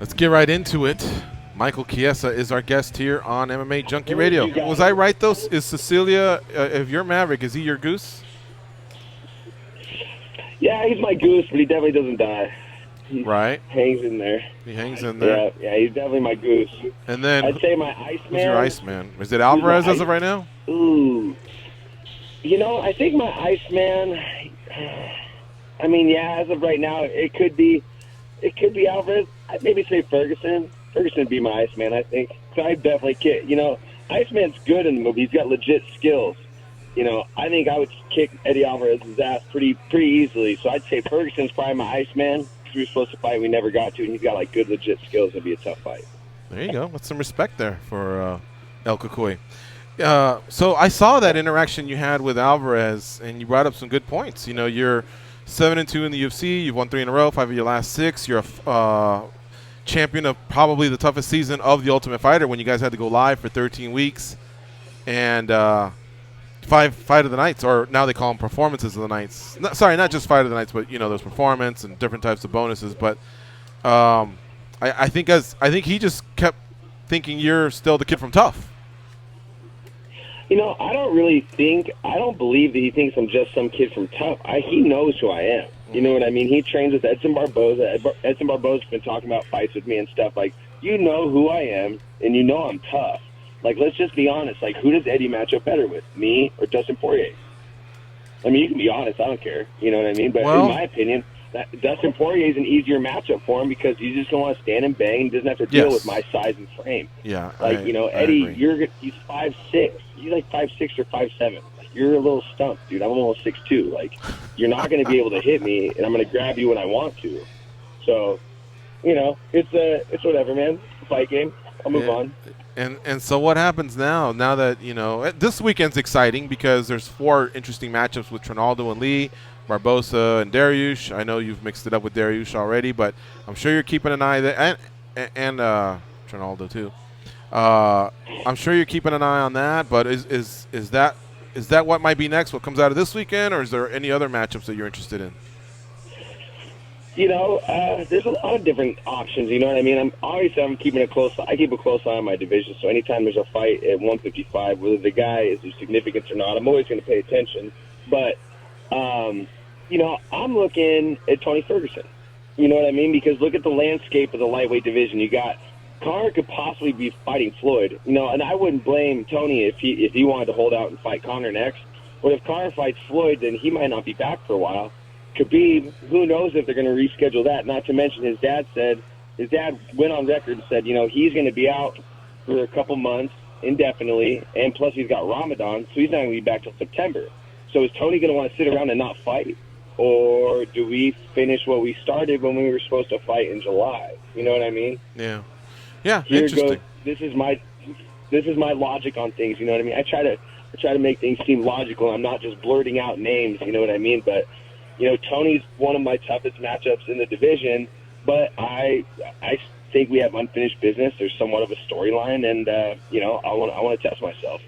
Let's get right into it. Michael Chiesa is our guest here on MMA Junkie Radio. Was I right, though? Is Cecilia, if you're Maverick, is he your goose? Yeah, he's my goose, but he definitely doesn't die. He Right. hangs in there. He hangs in there. Yeah, he's definitely my goose. And then, I'd say my Iceman. who's your Iceman? Is it Alvarez as of right now? Ooh. I think my Iceman, I mean, yeah, as of right now, it could be Alvarez. I'd maybe say Ferguson. Ferguson would be my Iceman, I think. So I definitely kick. Iceman's good in the movie. He's got legit skills. I think I would kick Eddie Alvarez's ass pretty easily. So I'd say Ferguson's probably my Iceman. Because we were supposed to fight, we never got to, and he's got good legit skills. It'd be a tough fight. There you go. That's some respect there for El Cucuy. So I saw that interaction you had with Alvarez, and you brought up some good points. You're 7-2 in the UFC. You've won 3 in a row, 5 of your last 6. You're a champion of probably the toughest season of The Ultimate Fighter when you guys had to go live for 13 weeks. And 5 Fight of the Nights, or now they call them Performances of the Nights. Not just Fight of the Nights, but, there's performance and different types of bonuses. But I think he just kept thinking you're still the kid from Tough. I don't believe that he thinks I'm just some kid from Tough. He knows who I am. You know what I mean? He trains with Edson Barboza. Edson Barboza's been talking about fights with me and stuff. You know who I am, and you know I'm tough. Let's just be honest. Who does Eddie match up better with, me or Dustin Poirier? I mean, you can be honest. I don't care. You know what I mean? But in my opinion, Dustin Poirier is an easier matchup for him because he's just going to want to stand and bang. He doesn't have to deal with my size and frame. Yeah. Eddie, he's 5'6". He's 5'6" or 5'7". You're a little stumped, dude. I'm almost 6'2". You're not going to be able to hit me, and I'm going to grab you when I want to. So, it's whatever, man. It's a fight game. I'll move on. And so what happens now? Now that, this weekend's exciting because there's 4 interesting matchups with Trinaldo and Lee, Barbosa and Dariush. I know you've mixed it up with Dariush already, but I'm sure you're keeping an eye there, and Trinaldo too. I'm sure you're keeping an eye on that, but is that what might be next? What comes out of this weekend, or is there any other matchups that you're interested in? There's a lot of different options. You know what I mean? I'm keeping I keep a close eye on my division. So anytime there's a fight at 155, whether the guy is of significance or not, I'm always going to pay attention. But I'm looking at Tony Ferguson. You know what I mean? Because look at the landscape of the lightweight division. You got Conor could possibly be fighting Floyd. And I wouldn't blame Tony if he wanted to hold out and fight Conor next. But if Conor fights Floyd, then he might not be back for a while. Khabib, who knows if they're going to reschedule that? Not to mention his dad went on record and said, he's going to be out for a couple months indefinitely, and plus he's got Ramadan, so he's not going to be back till September. So is Tony going to want to sit around and not fight? Or do we finish what we started when we were supposed to fight in July? You know what I mean? Yeah. Yeah, Here interesting. This is my logic on things, you know what I mean? I try to make things seem logical. I'm not just blurting out names, you know what I mean? But Tony's one of my toughest matchups in the division, but I think we have unfinished business. There's somewhat of a storyline, and I want to test myself.